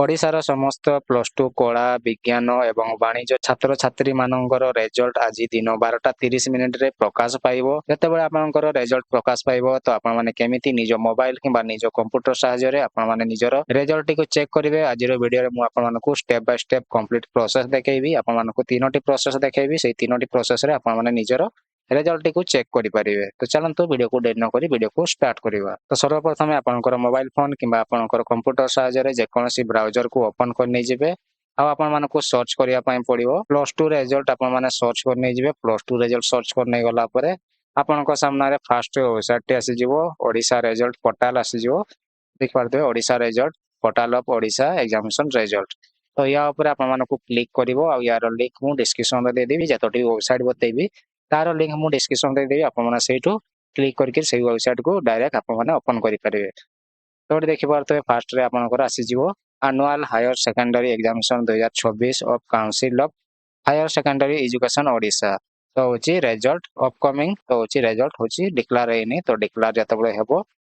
ଓଡ଼ିଶାର ସମସ୍ତ +2 କଳା, ବିଜ୍ଞାନ ଏବଂ ବାଣିଜ୍ୟ ଛାତ୍ରଛାତ୍ରୀମାନଙ୍କର ରେଜଲ୍ଟ ଆଜି ଦିନ 12:30ରେ ପ୍ରକାଶ ପାଇବ। ଯେତେବେଳେ ଆପଣଙ୍କର ରେଜଲ୍ଟ ପ୍ରକାଶ ପାଇବ ତ ଆପଣମାନେ କେମିତି ନିଜ ମୋବାଇଲ କିମ୍ବା ନିଜ କମ୍ପ୍ୟୁଟର ସାହାଯ୍ୟରେ ଆପଣମାନେ ନିଜର ରେଜଲ୍ଟଟିକୁ ଚେକ୍ କରିବେ। ଆଜିର ଭିଡ଼ିଓରେ ମୁଁ ଆପଣମାନଙ୍କୁ step by step complete process ଦେଖେଇବି। ଆପଣମାନଙ୍କୁ 3ଟି ପ୍ରୋସେସ୍ ଦେଖେଇବି। ସେଇ 3ଟି ପ୍ରୋସେସରେ ଆପଣମାନେ ନିଜର ରେଜଲ୍ଟଟିକୁ ଚେକ୍ କରିପାରିବେ। ତ ଚାଲନ୍ତୁ ଭିଡ଼ିଓକୁ ଡେରି ନ କରି ଭିଡ଼ିଓକୁ ଷ୍ଟାର୍ଟ କରିବା। ତ ସର୍ବପ୍ରଥମେ ଆପଣଙ୍କର ମୋବାଇଲ ଫୋନ୍ କିମ୍ବା ଆପଣଙ୍କର କମ୍ପ୍ୟୁଟର ସାହାଯ୍ୟରେ ଯେକୌଣସି ବ୍ରାଉଜରକୁ ଓପନ୍ କରି ନେଇଯିବେ। ଆଉ ଆପଣମାନଙ୍କୁ ସର୍ଚ୍ଚ କରିବା ପାଇଁ ପଡ଼ିବ +2 ରେଜଲ୍ଟ ଆପଣମାନେ ସର୍ଚ୍ଚ କରି ନେଇଯିବେ। +2 ରେଜଲ୍ଟ ସର୍ଚ୍ଚ କରି ନେଇଗଲା ପରେ ଆପଣଙ୍କ ସାମ୍ନାରେ ଫାଷ୍ଟ ୱେବସାଇଟଟି ଆସିଯିବ, ଓଡ଼ିଶା ରେଜଲ୍ଟ ପୋର୍ଟାଲ ଆସିଯିବ। ଦେଖିପାରୁଥିବେ Odisha result portal of Odisha examination result. ତ ୟା ଉପରେ ଆପଣମାନଙ୍କୁ କ୍ଲିକ୍ କରିବ। ଆଉ ୟାର ଲିଙ୍କ ମୁଁ ଡିସ୍କ୍ରିପ୍ସନରେ ଦେଇଦେବି। ଯେତୋଟି ୱେବସାଇଟ ବତେଇବି ତାର ଲିଙ୍କ ମୁଁ ଡିସ୍କ୍ରିପ୍ସନରେ ଦେଇଦେବି। ଆପଣମାନେ ସେଇଠୁ କ୍ଲିକ୍ କରିକି ସେଇ ୱେବସାଇଟକୁ ଡାଇରେକ୍ଟ ଆପଣମାନେ ଓପନ୍ କରିପାରିବେ। ତ ଏଠି ଦେଖିପାରୁଥିବେ ଫାଷ୍ଟରେ ଆପଣଙ୍କର ଆସିଯିବ annual higher secondary examination 2024 of council of higher secondary education Odisha. ତ ହେଉଛି ରେଜଲ୍ଟ ଅପକମିଂ। ତ ହେଉଛି ରେଜଲ୍ଟ ହେଉଛି ଡିକ୍ଲାର ହେଇନି। ତ ଡିକ୍ଲାର ଯେତେବେଳେ ହେବ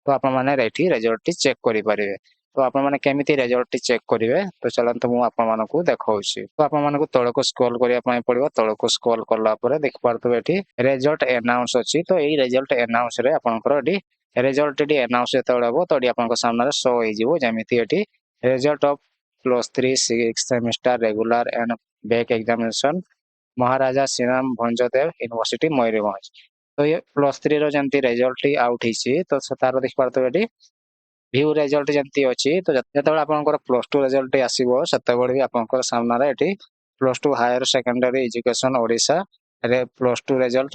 ତ ଆପଣମାନେ ଏଠି ରେଜଲ୍ଟଟି ଚେକ୍ କରିପାରିବେ। ତ ଆପଣମାନେ କେମିତି ରେଜଲ୍ଟଟି ଚେକ୍ କରିବେ ତ ଚାଲନ୍ତୁ ମୁଁ ଆପଣମାନଙ୍କୁ ଦେଖାଉଛି। ତ ଆପଣମାନଙ୍କୁ ତଳକୁ ସ୍କ୍ରୋଲ କରିବା ପାଇଁ ପଡ଼ିବ। ତଳକୁ ସ୍କ୍ରୋଲ କଲା ପରେ ଦେଖିପାରୁଥିବେ ଏଠି ରେଜଲ୍ଟ ଆନାଉନ୍ସ ଅଛି। ତ ଏଇ ରେଜଲ୍ଟ ଆନାଉନ୍ସରେ ଆପଣଙ୍କର ଏଠି ରେଜଲ୍ଟଟି ଆନାଉନ୍ସ ଯେତେବେଳେ ହେବ ତ ଏଠି ଆପଣଙ୍କ ସାମ୍ନାରେ ଶୋ ହେଇଯିବ। ଯେମିତି ଏଠି result of +3 6th semester regular and back examination Maharaja Sriram Bhanjadeo university Mayurbhanj. ତ ଏ +3ର ଯେମିତି ରେଜଲ୍ଟଟି ଆଉଟ୍ ହେଇଛି ତ ତାର ଦେଖିପାରୁଥିବେ ଏଠି ଭ୍ୟୁ ରେଜଲ୍ଟ ଯେମିତି ଅଛି। ତ ଯେତେବେଳେ ଆପଣଙ୍କର +2 ରେଜଲ୍ଟଟି ଆସିବ ସେତେବେଳେ ବି ଆପଣଙ୍କର ସାମ୍ନାରେ ଏଠି +2 ହାୟର ସେକେଣ୍ଡାରୀ ଏଜୁକେସନ ଓଡ଼ିଶା ରେ +2 ରେଜଲ୍ଟ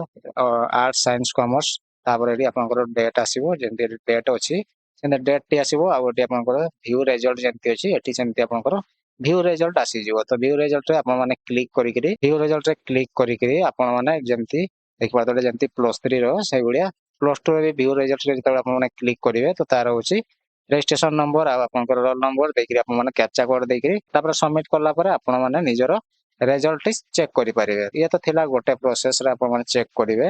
ଆର୍ଟସ ସାଇନ୍ସ କମର୍ସ। ତାପରେ ଏଠି ଆପଣଙ୍କର ଡେଟ୍ ଆସିବ। ଯେମିତି ଡେଟ୍ ଅଛି ସେମିତି ଡେଟ୍ଟି ଆସିବ। ଆଉ ଏଠି ଆପଣଙ୍କର ଭ୍ୟୁ ରେଜଲ୍ଟ ଯେମିତି ଅଛି ଏଠି ସେମିତି ଆପଣଙ୍କର ଭ୍ୟୁ ରେଜଲ୍ଟ ଆସିଯିବ। ତ ଭ୍ୟୁ ରେଜଲ୍ଟରେ ଆପଣମାନେ କ୍ଲିକ୍ କରିକିରି ଭ୍ୟୁ ରେଜଲ୍ଟରେ କ୍ଲିକ୍ କରିକିରି ଆପଣମାନେ ଯେମିତି ଦେଖିପାରୁଥିବେ ଯେମିତି +3ର ସେଇଭଳିଆ +2ରେ ବି ଭ୍ୟୁ ରେଜଲ୍ଟରେ ଯେତେବେଳେ ଆପଣମାନେ କ୍ଲିକ୍ କରିବେ ତ ତାର ହେଉଛି ରେଜିଷ୍ଟ୍ରେସନ ନମ୍ବର ଆଉ ଆପଣଙ୍କର ରୋଲ ନମ୍ବର ଦେଇକିରି ଆପଣମାନେ କ୍ୟାପଚା କୋଡ ଦେଇକିରି ତାପରେ ସବମିଟ୍ କଲା ପରେ ଆପଣମାନେ ନିଜର ରେଜଲ୍ଟଟି ଚେକ୍ କରିପାରିବେ। ଇଏ ତ ଥିଲା ଗୋଟେ ପ୍ରୋସେସରେ ଆପଣମାନେ ଚେକ୍ କରିବେ।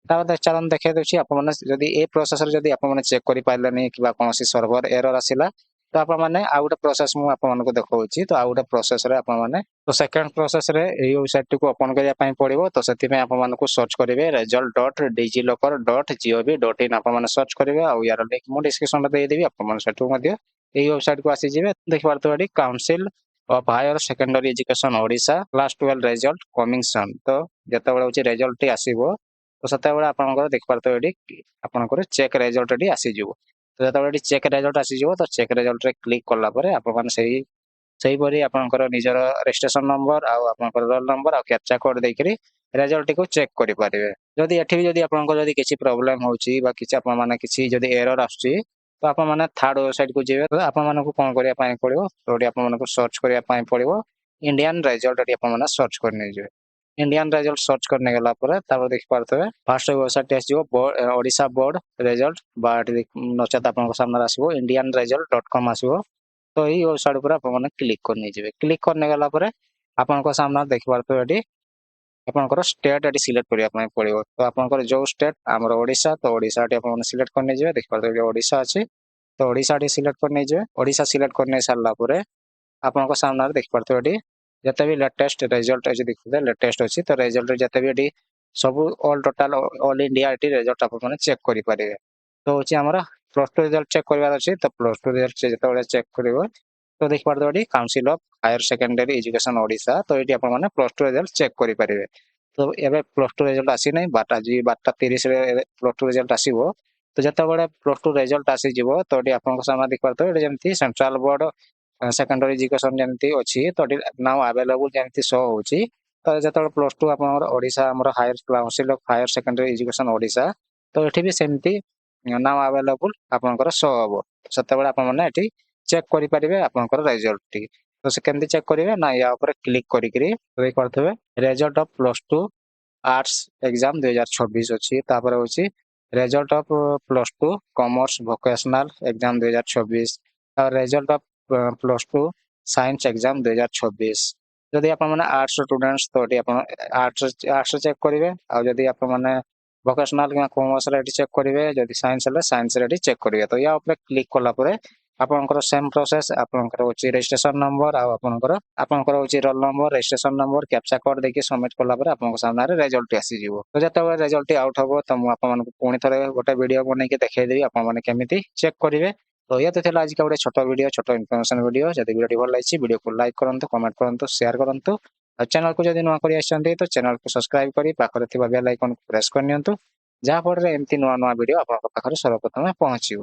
ତାପରେ ଚାଲନ୍ତୁ ଦେଖେଇ ଦେଉଛି ଆପଣମାନେ ଯଦି ଏ ପ୍ରୋସେସରେ ଯଦି ଆପଣମାନେ ଚେକ୍ କରିପାରିଲେନି କିମ୍ବା କୌଣସି ସର୍ଭର ଏରର ଆସିଲା ତ ଆପଣମାନେ ଆଉ ଗୋଟେ ପ୍ରୋସେସ ମୁଁ ଆପଣମାନଙ୍କୁ ଦେଖାଉଛି। ତ ଆଉ ଗୋଟେ ପ୍ରୋସେସରେ ଆପଣମାନେ ତ ସେକେଣ୍ଡ ପ୍ରୋସେସରେ ଏଇ ୱେବସାଇଟଟିକୁ ଓପନ୍ କରିବା ପାଇଁ ପଡ଼ିବ। ତ ସେଥିପାଇଁ ଆପଣମାନଙ୍କୁ ସର୍ଚ୍ଚ କରିବେ result.digilocker.gov.in ଆପଣମାନେ ସର୍ଚ୍ଚ କରିବେ। ଆଉ ୟାର ଲିଙ୍କ ମୁଁ ଡିସ୍କ୍ରିପ୍ସନରେ ଦେଇଦେବି। ଆପଣମାନେ ସେଠୁ ମଧ୍ୟ ଏଇ ୱେବସାଇଟକୁ ଆସିଯିବେ। ଦେଖିପାରୁଥିବେ ଏଠି council of higher secondary education Odisha +12 result coming soon. ତ ଯେତେବେଳେ ହେଉଛି ରେଜଲ୍ଟଟି ଆସିବ ତ ସେତେବେଳେ ଆପଣଙ୍କର ଦେଖିପାରୁଥିବେ ଏଠି ଆପଣଙ୍କର ଚେକ୍ ରେଜଲ୍ଟ ଏଠି ଆସିଯିବ। ତ ଯେତେବେଳେ ଏଠି ଚେକ୍ ରେଜଲ୍ଟ ଆସିଯିବ ତ ଚେକ୍ ରେଜଲ୍ଟରେ କ୍ଲିକ୍ କଲା ପରେ ଆପଣମାନେ ସେହିପରି ଆପଣଙ୍କର ନିଜର ରେଜିଷ୍ଟ୍ରେସନ ନମ୍ବର ଆଉ ଆପଣଙ୍କର ରୋଲ ନମ୍ବର ଆଉ କ୍ୟାପଚା କୋଡ ଦେଇକିରି ରେଜଲ୍ଟଟିକୁ ଚେକ୍ କରିପାରିବେ। ଯଦି ଏଠି ବି ଯଦି ଆପଣଙ୍କର ଯଦି କିଛି ପ୍ରୋବ୍ଲେମ ହେଉଛି ବା କିଛି ଆପଣମାନେ କିଛି ଯଦି ଏରର ଆସୁଛି ତ ଆପଣମାନେ ଥାର୍ଡ ୱେବସାଇଟକୁ ଯିବେ। ତ ଆପଣମାନଙ୍କୁ କ'ଣ କରିବା ପାଇଁ ପଡ଼ିବ ତ ଏଠି ଆପଣମାନଙ୍କୁ ସର୍ଚ୍ଚ କରିବା ପାଇଁ ପଡ଼ିବ ଇଣ୍ଡିଆନ ରେଜଲ୍ଟ। ଏଠି ଆପଣମାନେ ସର୍ଚ୍ଚ କରି ନେଇଯିବେ। ଇଣ୍ଡିଆନ ରେଜଲ୍ଟ ସର୍ଚ୍ଚ କରି ନେଇଗଲା ପରେ ତାପରେ ଦେଖିପାରୁଥିବେ ଫାଷ୍ଟ ୱେବସାଇଟଟି ଆସିଯିବ ଓଡ଼ିଶା ବୋର୍ଡ ରେଜଲ୍ଟ ବା ଏଠି ନଚେତ ଆପଣଙ୍କ ସାମ୍ନାରେ ଆସିବ indianresult.com ଆସିବ। ତ ଏଇ ୱେବସାଇଟ ଉପରେ ଆପଣମାନେ କ୍ଲିକ୍ କରି ନେଇଯିବେ। କ୍ଲିକ୍ କରି ନେଇଗଲା ପରେ ଆପଣଙ୍କ ସାମ୍ନାରେ ଦେଖିପାରୁଥିବେ ଏଠି ଆପଣଙ୍କର ଷ୍ଟେଟ୍ ଏଠି ସିଲେକ୍ଟ କରିବା ପାଇଁ ପଡ଼ିବ। ତ ଆପଣଙ୍କର ଯୋଉ ଷ୍ଟେଟ୍ ଆମର ଓଡ଼ିଶା ତ ଓଡ଼ିଶାଟି ଆପଣମାନେ ସିଲେକ୍ଟ କରି ନେଇଯିବେ। ଦେଖିପାରୁଥିବେ ଓଡ଼ିଶା ଅଛି ତ ଓଡ଼ିଶାଟି ସିଲେକ୍ଟ କରି ନେଇଯିବେ। ଓଡ଼ିଶା ସିଲେକ୍ଟ କରି ନେଇ ସାରିଲା ପରେ ଆପଣଙ୍କ ସାମ୍ନାରେ ଦେଖିପାରୁଥିବେ ଏଠି ଯେତେ ବି ଲେଟେଷ୍ଟ ରେଜଲ୍ଟ ଅଛି ଦେଖିବେ ଲେଟେଷ୍ଟ ଅଛି। ତ ରେଜଲ୍ଟରେ ଯେତେ ବି ଏଠି ସବୁ ଅଲ୍ ଟୋଟାଲ ଅଲ୍ ଇଣ୍ଡିଆ ଏଠି ରେଜଲ୍ଟ ଆପଣମାନେ ଚେକ୍ କରିପାରିବେ। ତ ହେଉଛି ଆମର +2 ରେଜଲ୍ଟ ଚେକ୍ କରିବାର ଅଛି। ତ +2 ରେଜଲ୍ଟ ଯେତେବେଳେ ଚେକ୍ କରିବ ତ ଦେଖିପାରୁଥିବେ ଏଠି council of higher secondary education Odisha. ତ ଏଠି ଆପଣମାନେ +2 ରେଜଲ୍ଟ ଚେକ୍ କରିପାରିବେ। ତ ଏବେ +2 ରେଜଲ୍ଟ ଆସିନାହିଁ ଆଜି 12:30ରେ +2 ରେଜଲ୍ଟ ଆସିବ। ତ ଯେତେବେଳେ +2 ରେଜଲ୍ଟ ଆସିଯିବ ତ ଏଠି ଆପଣଙ୍କ ସାମ୍ନାରେ ଦେଖିପାରୁଥିବେ ଏଠି ଯେମିତି ସେଣ୍ଟ୍ରାଲ ବୋର୍ଡ ସେକେଣ୍ଡାରୀ ଏଜୁକେସନ ଯେମିତି ଅଛି ତ ଏଠି ନାଉ ଆଭେଲେବୁଲ ଯେମିତି ଶୋ ହେଉଛି। ତ ଯେତେବେଳେ +2 ଆପଣଙ୍କର ଓଡ଼ିଶା ଆମର council of higher secondary education Odisha ତ ଏଠି ବି ସେମିତି ନାଉ ଆଭେଲେବୁଲ ଆପଣଙ୍କର ଶୋ ହେବ। ସେତେବେଳେ ଆପଣମାନେ ଏଠି ଚେକ୍ କରିପାରିବେ ଆପଣଙ୍କର ରେଜଲ୍ଟଟି। ତ ସେ କେମିତି ଚେକ୍ କରିବେ ନା ୟା ଉପରେ କ୍ଲିକ୍ କରିକିରି ଦେଖିପାରୁଥିବେ ରେଜଲ୍ଟ ଅଫ୍ +2 ଆର୍ଟସ ଏକ୍ଜାମ 2024 ଅଛି। ତାପରେ ହେଉଛି result of +2 commerce vocational exam 2024 ଆଉ ରେଜଲ୍ଟ ଅଫ୍ +2 ସାଇନ୍ସ ଏକ୍ଜାମ 2024। ଯଦି ଆପଣମାନେ ଆର୍ଟସ ଷ୍ଟୁଡେଣ୍ଟସ୍ ତ ଏଠି ଆପଣ ଆର୍ଟସ ଚେକ୍ କରିବେ। ଆଉ ଯଦି ଆପଣମାନେ ଭୋକେସନାଲ କିମ୍ବା କମର୍ସରେ ଏଠି ଚେକ୍ କରିବେ। ଯଦି ସାଇନ୍ସ ହେଲେ ସାଇନ୍ସରେ ଏଠି ଚେକ୍ କରିବେ। ତ ୟା ଉପରେ କ୍ଲିକ୍ କଲା ପରେ ଆପଣଙ୍କର ସେମ୍ ପ୍ରୋସେସ୍ ଆପଣଙ୍କର ହେଉଛି ରେଜିଷ୍ଟ୍ରେସନ ନମ୍ବର ଆଉ ଆପଣଙ୍କର ହେଉଛି roll number registration number captcha code ଦେଇକି ସବମିଟ୍ କଲା ପରେ ଆପଣଙ୍କ ସାମ୍ନାରେ ରେଜଲ୍ଟଟି ଆସିଯିବ। ତ ଯେତେବେଳେ ରେଜଲ୍ଟଟି ଆଉଟ୍ ହବ ତ ମୁଁ ଆପଣମାନଙ୍କୁ ପୁଣି ଥରେ ଗୋଟେ ଭିଡିଓ ବନେଇକି ଦେଖେଇଦେବି ଆପଣମାନେ କେମିତି ଚେକ୍ କରିବେ। ତ ଇଏ ତ ଥିଲା ଆଜିକା ଗୋଟେ ଛୋଟ ଭିଡିଓ ଛୋଟ ଇନଫର୍ମେସନ ଭିଡିଓ। ଯଦି ଭିଡିଓଟି ଭଲ ଲାଗିଛି ଭିଡିଓକୁ ଲାଇକ୍ କରନ୍ତୁ କମେଣ୍ଟ କରନ୍ତୁ ସେୟାର କରନ୍ତୁ ଆଉ ଚ୍ୟାନେଲକୁ ଯଦି ନୂଆ କରି ଆସିଛନ୍ତି ତ ଚ୍ୟାନେଲକୁ ସବସ୍କ୍ରାଇବ କରି ପାଖରେ ଥିବା ବେଲ୍ ଆଇକନକୁ ପ୍ରେସ୍ କରିନିଅନ୍ତୁ ଯାହାଫଳରେ ଏମିତି ନୂଆ ନୂଆ ଭିଡିଓ ଆପଣଙ୍କ ପାଖରେ ସର୍ବପ୍ରଥମେ ପହଞ୍ଚିବ।